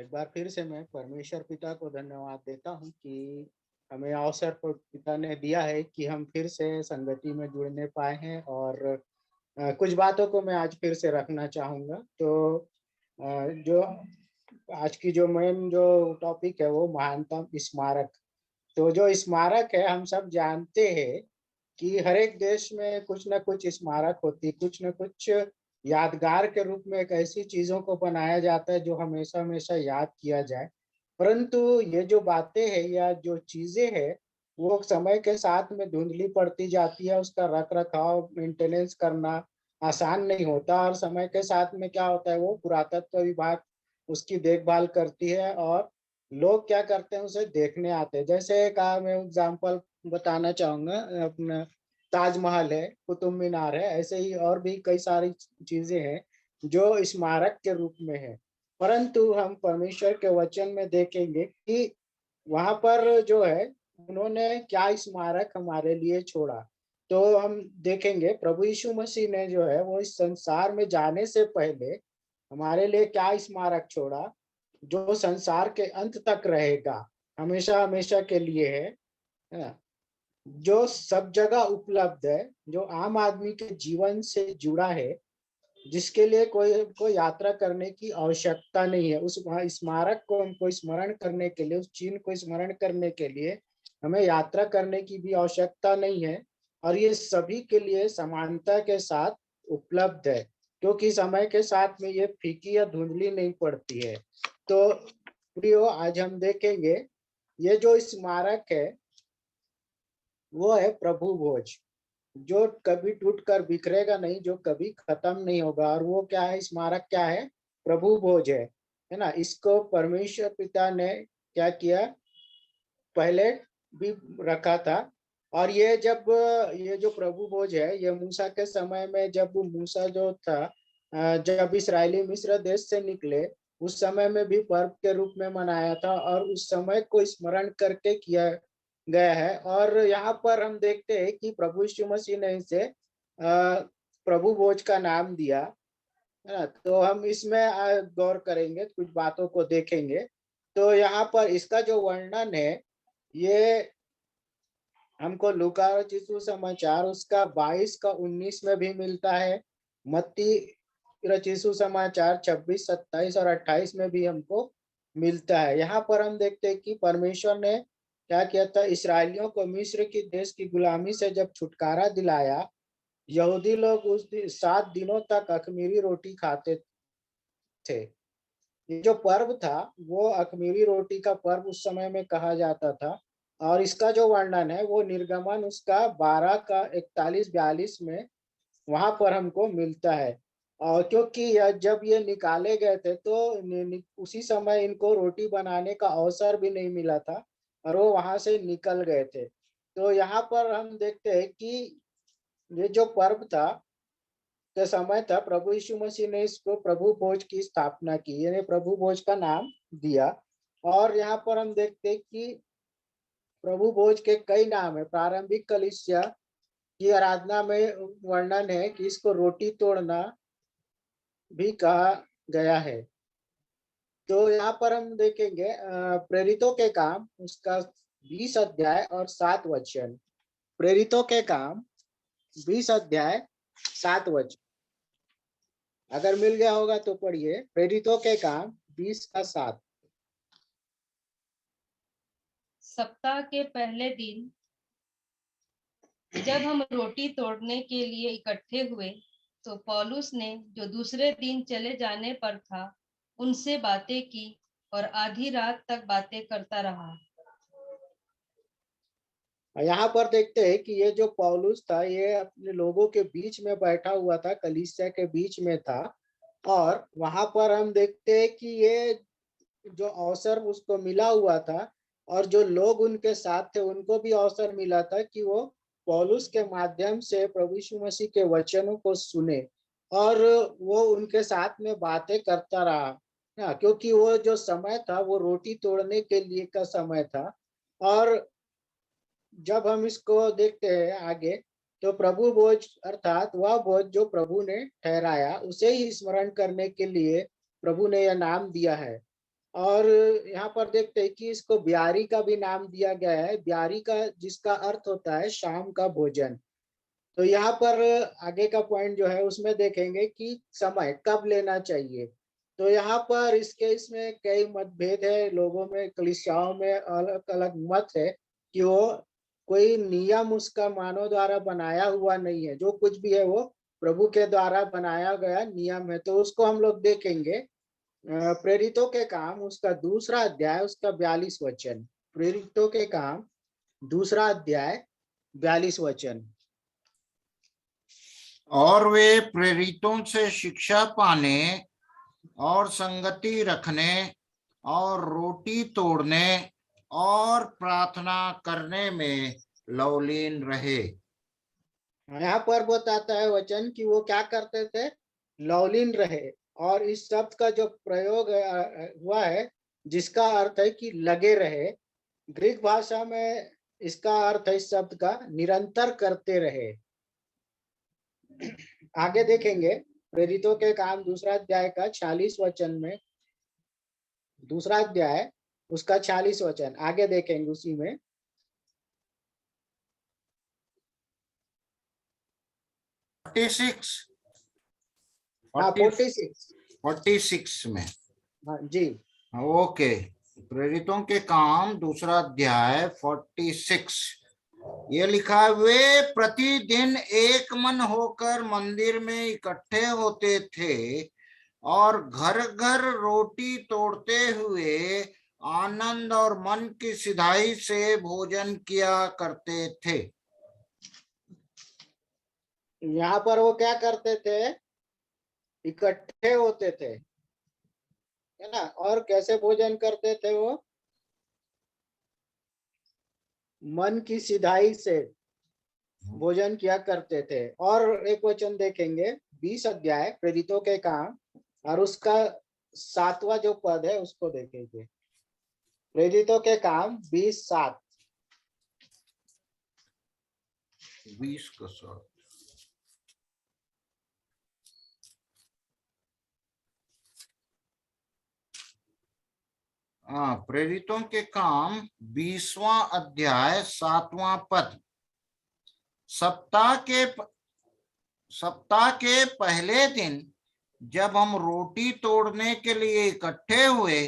एक बार फिर से मैं परमेश्वर पिता को धन्यवाद देता हूँ कि हमें अवसर पर पिता ने दिया है कि हम फिर से संगति में जुड़ने पाए हैं। और कुछ बातों को मैं आज फिर से रखना चाहूँगा। तो जो आज की जो मेन जो टॉपिक है वो महानतम स्मारक। तो जो स्मारक है, हम सब जानते हैं कि हर एक देश में कुछ ना कुछ स्मारक होती, कुछ ना कुछ यादगार के रूप में एक ऐसी चीजों को बनाया जाता है जो हमेशा हमेशा याद किया जाए। परंतु ये जो बातें हैं या जो चीजें हैं, वो समय के साथ में धुंधली पड़ती जाती है। उसका रख रखाव मेंटेनेंस करना आसान नहीं होता, और समय के साथ में क्या होता है, वो पुरातत्व विभाग उसकी देखभाल करती है और लोग क्या करते हैं, उसे देखने आते हैं। जैसे कहा, मैं एग्जाम्पल बताना चाहूंगा, अपना ताजमहल है, कुतुब मीनार है, ऐसे ही और भी कई सारी चीजें हैं जो स्मारक के रूप में है। परंतु हम परमेश्वर के वचन में देखेंगे कि वहां पर जो है, उन्होंने क्या स्मारक हमारे लिए छोड़ा। तो हम देखेंगे प्रभु यीशु मसीह ने जो है वो इस संसार में जाने से पहले हमारे लिए क्या स्मारक छोड़ा, जो संसार के अंत तक रहेगा, हमेशा हमेशा के लिए है ना, जो सब जगह उपलब्ध है, जो आम आदमी के जीवन से जुड़ा है, जिसके लिए कोई यात्रा करने की आवश्यकता नहीं है। उस स्मारक को हमको स्मरण करने के लिए, उस चिन्ह को स्मरण करने के लिए हमें यात्रा करने की भी आवश्यकता नहीं है। और ये सभी के लिए समानता के साथ उपलब्ध है, क्योंकि समय के साथ में ये फीकी या धुंधली नहीं पड़ती है। तो प्रियो, आज हम देखेंगे ये जो स्मारक है वो है प्रभु भोज, जो कभी टूट कर बिखरेगा नहीं, जो कभी खत्म नहीं होगा। और वो क्या है, स्मारक क्या है, प्रभु भोज है ना। इसको परमेश्वर पिता ने क्या किया, पहले भी रखा था। और ये जब ये जो प्रभु भोज है, ये मूसा के समय में, जब मूसा जो था, जब इस्राएली मिस्र देश से निकले, उस समय में भी पर्व के रूप में मनाया था, और उस समय को स्मरण करके किया गया है। और यहाँ पर हम देखते हैं कि प्रभु यीशु मसीह ने इसे प्रभु भोज का नाम दिया, है ना। तो हम इसमें गौर करेंगे, कुछ बातों को देखेंगे। तो यहाँ पर इसका जो वर्णन है, ये हमको लूका रचित सुसमाचार उसका 22 का 19 में भी मिलता है। मत्ती रचित सुसमाचार 26, 27 और 28 में भी हमको मिलता है। यहाँ पर हम देखते हैं कि परमेश्वर ने क्या किया था, इसराइलियों को मिस्र की देश की गुलामी से जब छुटकारा दिलाया, यहूदी लोग उस 7 दिनों तक अखमीरी रोटी खाते थे। ये जो पर्व था, वो अखमीरी रोटी का पर्व उस समय में कहा जाता था। और इसका जो वर्णन है वो निर्गमन उसका 12 का 41-42 में वहां पर हमको मिलता है। और क्योंकि जब ये निकाले गए थे, तो उसी समय इनको रोटी बनाने का अवसर भी नहीं मिला था, और वो वहां से निकल गए थे। तो यहाँ पर हम देखते हैं कि ये जो पर्व था, के समय था, प्रभु यीशु मसीह ने इसको प्रभु भोज की स्थापना की, यानी प्रभु भोज का नाम दिया। और यहाँ पर हम देखते हैं कि प्रभु भोज के कई नाम है। प्रारंभिक कलीसिया की आराधना में वर्णन है कि इसको रोटी तोड़ना भी कहा गया है। तो यहाँ पर हम देखेंगे प्रेरितों के काम उसका 20 अध्याय और 7 वचन। प्रेरितों के काम 20 अध्याय 7 वचन, अगर मिल गया होगा तो पढ़िए। प्रेरितों के काम 20 का 7। सप्ताह के पहले दिन जब हम रोटी तोड़ने के लिए इकट्ठे हुए, तो पौलुस ने, जो दूसरे दिन चले जाने पर था, उनसे बातें की और आधी रात तक बातें करता रहा। यहाँ पर देखते हैं कि ये जो पौलुस था, ये अपने लोगों के बीच में बैठा हुआ था, कलीसिया के बीच में था। और वहां पर हम देखते हैं कि ये जो अवसर उसको मिला हुआ था, और जो लोग उनके साथ थे उनको भी अवसर मिला था कि वो पौलुस के माध्यम से प्रभु यीशु मसीह के वचनों को सुने, और वो उनके साथ में बातें करता रहा ना, क्योंकि वो जो समय था वो रोटी तोड़ने के लिए का समय था। और जब हम इसको देखते हैं आगे, तो प्रभु भोज अर्थात वह भोज जो प्रभु ने ठहराया, उसे ही स्मरण करने के लिए प्रभु ने यह नाम दिया है। और यहाँ पर देखते हैं कि इसको ब्यारी का भी नाम दिया गया है, ब्यारी का, जिसका अर्थ होता है शाम का भोजन। तो यहाँ पर आगे का पॉइंट जो है उसमें देखेंगे कि समय कब लेना चाहिए। तो यहाँ पर इसमें कई मतभेद है लोगों में, कलीसियाओं में अलग अलग मत है कि वो कोई नियम उसका मानव द्वारा बनाया हुआ नहीं है, जो कुछ भी है वो प्रभु के द्वारा बनाया गया नियम है। तो उसको हम लोग देखेंगे प्रेरितों के काम उसका दूसरा अध्याय उसका 42 वचन। प्रेरितों के काम दूसरा अध्याय 42 वचन। और वे प्रेरितों से शिक्षा पाने और संगति रखने और रोटी तोड़ने और प्रार्थना करने में लवलीन रहे। यहाँ पर बताता है वचन कि वो क्या करते थे, लवलीन रहे। और इस शब्द का जो प्रयोग हुआ है जिसका अर्थ है कि लगे रहे, ग्रीक भाषा में इसका अर्थ है इस शब्द का निरंतर करते रहे। आगे देखेंगे प्रेरितों के काम दूसरा अध्याय का 46 वचन में, दूसरा अध्याय उसका 46 वचन आगे देखेंगे उसी में। 46 में। हाँ जी। ओके, प्रेरितों के काम दूसरा अध्याय 46, ये लिखा है, वे प्रतिदिन एक मन होकर मंदिर में इकट्ठे होते थे और घर घर रोटी तोड़ते हुए आनंद और मन की सिधाई से भोजन किया करते थे। यहाँ पर वो क्या करते थे, इकट्ठे होते थे, है ना। और कैसे भोजन करते थे वो, मन की सिधाई से भोजन किया करते थे। और एक वचन देखेंगे 20 अध्याय प्रेरितों के काम और उसका 7वां जो पद है उसको देखेंगे। प्रेरितों के काम 20:7। 20 का 7। प्रेरितों के काम 20वां अध्याय 7वां पद। सप्ताह के पहले दिन जब हम रोटी तोड़ने के लिए इकट्ठे हुए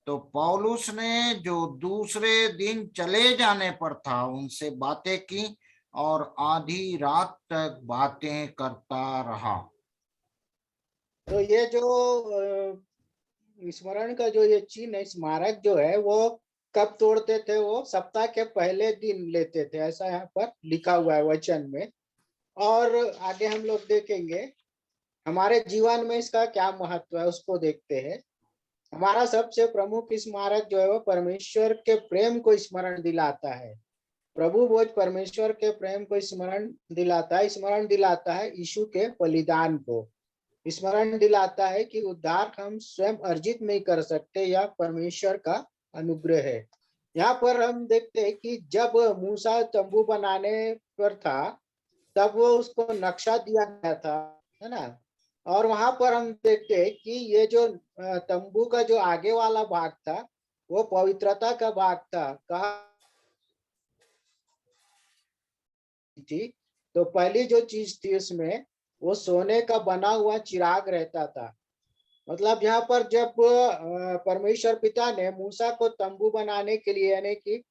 तो पौलुस ने जो दूसरे दिन चले जाने पर था उनसे बातें की और आधी रात तक बातें करता रहा। तो ये जो स्मरण का जो ये चिन्ह है, स्मारक जो है, वो कब तोड़ते थे, वो सप्ताह के पहले दिन लेते थे, ऐसा यहाँ पर लिखा हुआ है वचन में। और आगे हम लोग देखेंगे हमारे जीवन में इसका क्या महत्व है उसको देखते हैं। हमारा सबसे प्रमुख स्मारक जो है वो परमेश्वर के प्रेम को स्मरण दिलाता है। प्रभु भोज परमेश्वर के प्रेम को स्मरण दिलाता है यीशु के बलिदान को, स्मरण दिलाता है कि उद्धार हम स्वयं अर्जित नहीं कर सकते, या परमेश्वर का अनुग्रह है। यहाँ पर हम देखते हैं कि जब मूसा तंबू बनाने पर था तब वो उसको नक्शा दिया गया था, है ना। और वहां पर हम देखते हैं कि ये जो तंबू का जो आगे वाला भाग था वो पवित्रता का भाग था। कहा थी तो पहली जो चीज थी उसमें वो सोने का बना हुआ चिराग रहता था। मतलब यहाँ पर जब परमेश्वर पिता ने मूसा को तंबू बनाने के लिए, यानी कि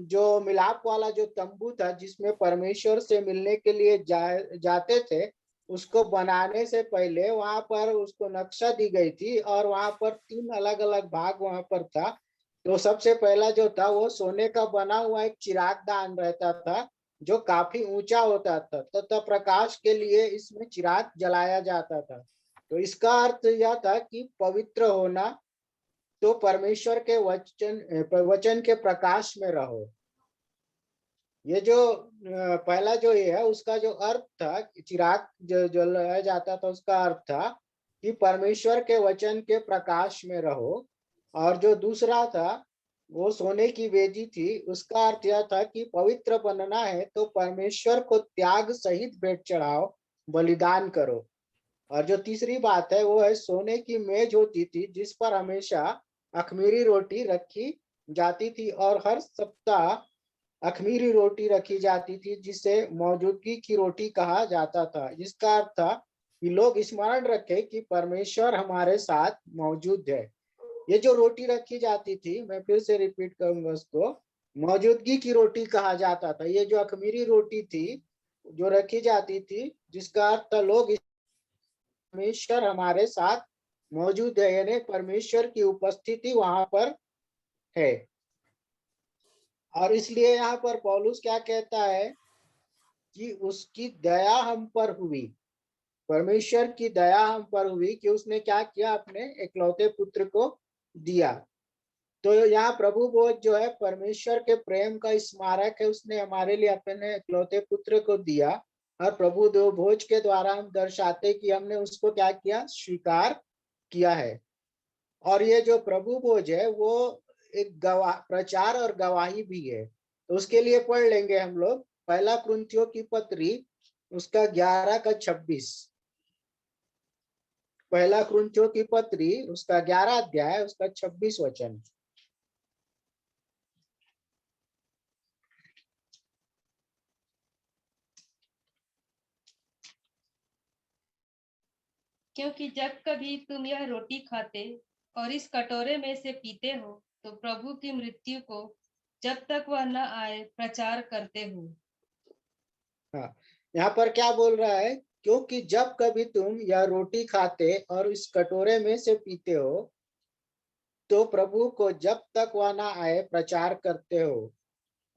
जो मिलाप वाला जो तंबू था जिसमें परमेश्वर से मिलने के लिए जाते थे, उसको बनाने से पहले वहां पर उसको नक्शा दी गई थी और वहां पर 3 अलग अलग भाग वहां पर था। तो सबसे पहला जो था वो सोने का बना हुआ एक चिराग दान रहता था जो काफी ऊंचा होता था, तथा प्रकाश के लिए इसमें चिराग जलाया जाता था। तो इसका अर्थ यह था कि पवित्र होना, तो परमेश्वर के वचन के प्रकाश में रहो। ये जो पहला जो ये है उसका जो अर्थ था, चिराग जो जलाया जाता था, उसका अर्थ था कि परमेश्वर के वचन के प्रकाश में रहो। और जो दूसरा था वो सोने की वेदी थी, उसका अर्थ यह था कि पवित्र बनना है तो परमेश्वर को त्याग सहित भेंट चढ़ाओ, बलिदान करो। और जो तीसरी बात है वो है सोने की मेज होती थी जिस पर हमेशा अखमीरी रोटी रखी जाती थी और हर सप्ताह अखमीरी रोटी रखी जाती थी जिसे मौजूदगी की रोटी कहा जाता था। जिसका अर्थ था कि लोग स्मरण रखें कि परमेश्वर हमारे साथ मौजूद है। ये जो रोटी रखी जाती थी, मैं फिर से रिपीट करूंगा उसको, मौजूदगी की रोटी कहा जाता था। ये जो अखमीरी रोटी थी जो रखी जाती थी, जिसका अर्थ था लोग परमेश्वर हमारे साथ मौजूद है, यानी परमेश्वर की उपस्थिति वहां पर है। और इसलिए यहाँ पर पौलुस क्या कहता है कि उसकी दया हम पर हुई, परमेश्वर की दया हम पर हुई कि उसने क्या किया, अपने इकलौते पुत्र को दिया। तो यहाँ प्रभु भोज जो है परमेश्वर के प्रेम का स्मारक है। उसने हमारे लिए अपने इकलौते पुत्र को दिया और प्रभु दो भोज के द्वारा हम दर्शाते कि हमने उसको क्या किया, स्वीकार किया है। और ये जो प्रभु भोज है वो एक गवाह, प्रचार और गवाही भी है। तो उसके लिए पढ़ लेंगे हम लोग पहला कुरिन्थियों की पत्री उसका 11 का 26। पहला कुरिन्थियों की पत्री उसका 11 अध्याय उसका 26 वचन। क्योंकि जब कभी तुम यह रोटी खाते और इस कटोरे में से पीते हो तो प्रभु की मृत्यु को जब तक वह न आए प्रचार करते हो। हाँ, यहाँ पर क्या बोल रहा है, क्योंकि जब कभी तुम यह रोटी खाते और इस कटोरे में से पीते हो तो प्रभु को जब तक वह ना आए प्रचार करते हो।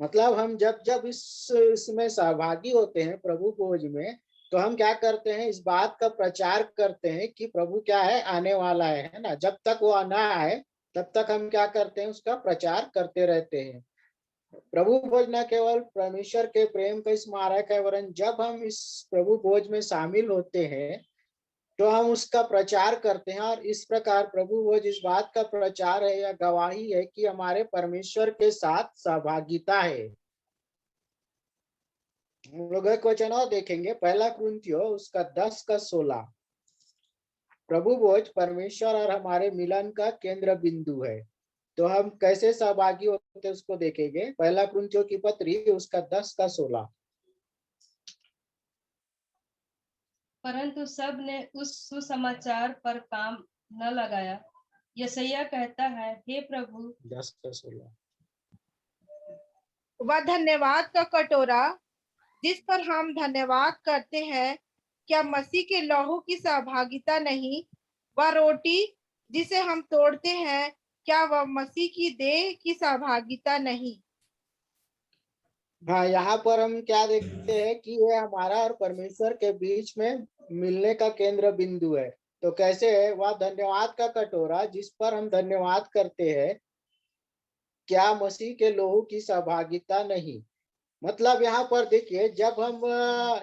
मतलब हम जब जब इसमें सहभागी होते हैं प्रभु भोज में, तो हम क्या करते हैं, इस बात का प्रचार करते हैं कि प्रभु क्या है, आने वाला है ना। जब तक वो ना आए तब तक हम क्या करते हैं, उसका प्रचार करते रहते हैं। प्रभु भोज न केवल परमेश्वर के प्रेम का स्मारक है, वरन जब हम इस प्रभु भोज में शामिल होते हैं तो हम उसका प्रचार करते हैं। और इस प्रकार प्रभु भोज इस बात का प्रचार है या गवाही है कि हमारे परमेश्वर के साथ सहभागिता है। हम लोग एक वचन और देखेंगे, पहला कुरिन्थियों उसका 10 का 16। प्रभु भोज परमेश्वर और हमारे मिलन का केंद्र बिंदु है। तो हम कैसे सहभागी होते हैं उसको देखेंगे। पहला कुरिन्थियों की पत्री उसका 10 का 16। परंतु सब ने उस सुसमाचार पर काम न लगाया। यशायाह कहता है, हे प्रभु 10 का 16। वह धन्यवाद का कटोरा जिस पर हम धन्यवाद करते हैं, क्या मसीह के लहू की सहभागिता नहीं? वह रोटी जिसे हम तोड़ते हैं, क्या वह मसीह की देह की सहभागिता नहीं? हाँ, यहाँ पर हम क्या देखते हैं कि ये हमारा और परमेश्वर के बीच में मिलने का केंद्र बिंदु है। तो कैसे है, वह धन्यवाद का कटोरा जिस पर हम धन्यवाद करते हैं, क्या मसीह के लोहू की सहभागिता नहीं? मतलब यहाँ पर देखिए, जब हम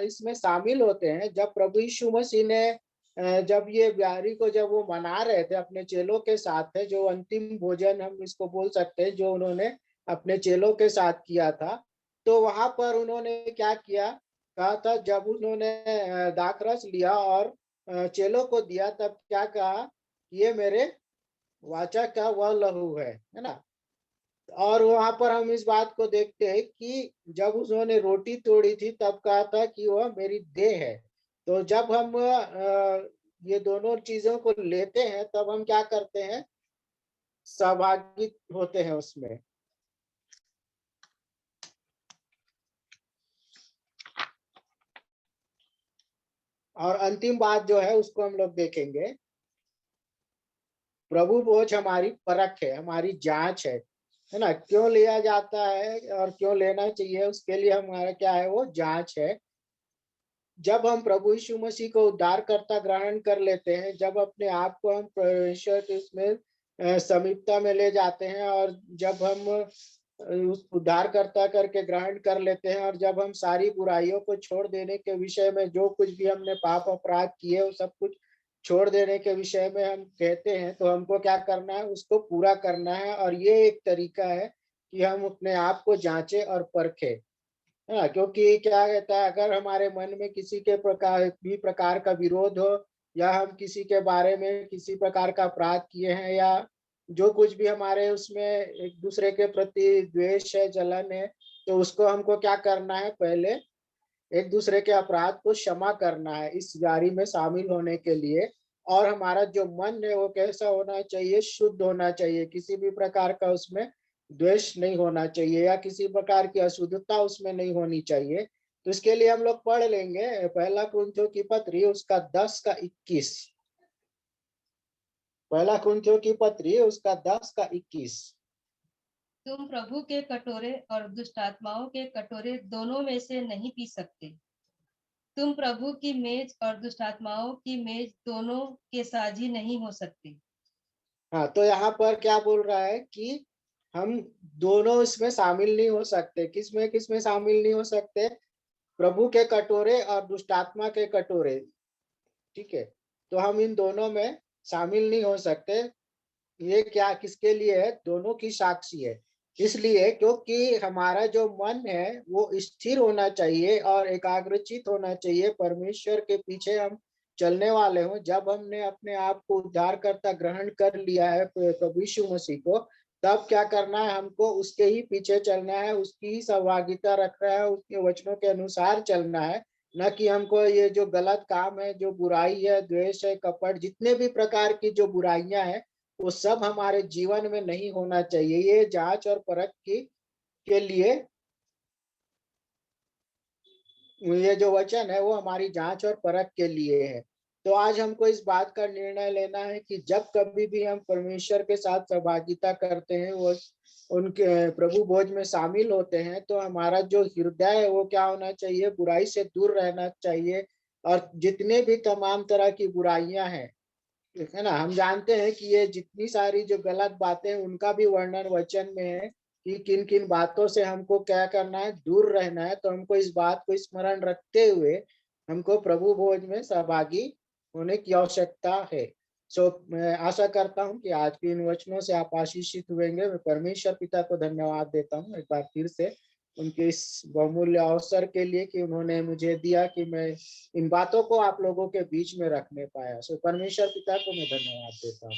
इसमें शामिल होते हैं, जब प्रभु यीशु मसीह ने जब ये ब्यारी को जब वो मना रहे थे अपने चेलों के साथ है, जो अंतिम भोजन हम इसको बोल सकते हैं जो उन्होंने अपने चेलों के साथ किया था, तो वहां पर उन्होंने क्या किया, कहा था, जब उन्होंने दाखरस लिया और चेलों को दिया तब क्या कहा, ये मेरे वाचा का वह लहू है ना। और वहां पर हम इस बात को देखते हैं कि जब उन्होंने रोटी तोड़ी थी तब कहा था कि वह मेरी देह है। तो जब हम ये दोनों चीजों को लेते हैं तब हम क्या करते हैं, सहभागी होते हैं उसमें। और अंतिम बात जो है उसको हम लोग देखेंगे, प्रभु भोज हमारी परख है, हमारी जांच है ना। क्यों लिया जाता है और क्यों लेना चाहिए, उसके लिए हमारा क्या है, वो जांच है। जब हम प्रभु यीशु मसीह को उद्धारकर्ता ग्रहण कर लेते हैं, जब अपने आप को हम परमेश्वर के उसमें समीपता में ले जाते हैं, और जब हम उस उद्धारकर्ता करके ग्रहण कर लेते हैं, और जब हम सारी बुराइयों को छोड़ देने के विषय में, जो कुछ भी हमने पाप अपराध किए वो सब कुछ छोड़ देने के विषय में हम कहते हैं, तो हमको क्या करना है, उसको पूरा करना है। और ये एक तरीका है कि हम अपने आप को जांचे और परखें। हाँ, क्योंकि क्या कहता है, अगर हमारे मन में किसी के प्रकार का विरोध हो, या हम किसी के बारे में किसी प्रकार का अपराध किए हैं, या जो कुछ भी हमारे उसमें एक दूसरे के प्रति द्वेष है, जलन है, तो उसको हमको क्या करना है, पहले एक दूसरे के अपराध को क्षमा करना है इस यारी में शामिल होने के लिए। और हमारा जो मन है वो कैसा होना चाहिए, शुद्ध होना चाहिए, किसी भी प्रकार का उसमें द्वेष नहीं होना चाहिए या किसी प्रकार की अशुद्धता उसमें नहीं होनी चाहिए। तो इसके लिए हम लोग पढ़ लेंगे पहला कुरिन्थियों की पत्री उसका 10 का 21। पहला कुरिन्थियों की पत्री उसका 10 का 21। तुम प्रभु के कटोरे और दुष्ट आत्माओं के कटोरे दोनों में से नहीं पी सकते। तुम प्रभु की मेज और दुष्ट आत्माओं की मेज दोनों के साझी नहीं हो सकते। हाँ, तो यहाँ पर क्या बोल रहा है कि हम दोनों इसमें शामिल नहीं हो सकते। किसमें शामिल नहीं हो सकते, प्रभु के कटोरे और दुष्टात्मा के कटोरे, ठीक है। तो हम इन दोनों में शामिल नहीं हो सकते। ये क्या किसके लिए है, दोनों की साक्षी है। इसलिए क्योंकि हमारा जो मन है वो स्थिर होना चाहिए और एकाग्रचित होना चाहिए, परमेश्वर के पीछे हम चलने वाले हों। जब हमने अपने आप को उद्धारकर्ता ग्रहण कर लिया है प्रभु यीशु मसीह को, तब क्या करना है, हमको उसके ही पीछे चलना है, उसकी ही सहभागिता रखना है, उसके वचनों के अनुसार चलना है। न कि हमको ये जो गलत काम है, जो बुराई है, द्वेष है, कपट, जितने भी प्रकार की जो बुराइयां हैं, वो सब हमारे जीवन में नहीं होना चाहिए। ये जांच और परख की के लिए ये जो वचन है वो हमारी जांच और परख के लिए है। तो आज हमको इस बात का निर्णय लेना है कि जब कभी भी हम परमेश्वर के साथ सहभागिता करते हैं, वो उनके प्रभु भोज में शामिल होते हैं, तो हमारा जो हृदय है वो क्या होना चाहिए, बुराई से दूर रहना चाहिए। और जितने भी तमाम तरह की बुराइयां हैं, है ना, हम जानते हैं कि ये जितनी सारी जो गलत बातें हैं उनका भी वर्णन वचन में है कि किन किन बातों से हमको क्या करना है, दूर रहना है। तो हमको इस बात को स्मरण रखते हुए हमको प्रभु भोज में सहभागी होने की आवश्यकता है। मैं आशा करता हूँ कि आज के इन वचनों से आप आशीषित हुएंगे। मैं परमेश्वर पिता को धन्यवाद देता हूँ एक बार फिर से उनके इस बहुमूल्य अवसर के लिए कि उन्होंने मुझे दिया कि मैं इन बातों को आप लोगों के बीच में रखने पाया। परमेश्वर पिता को मैं धन्यवाद देता हूँ।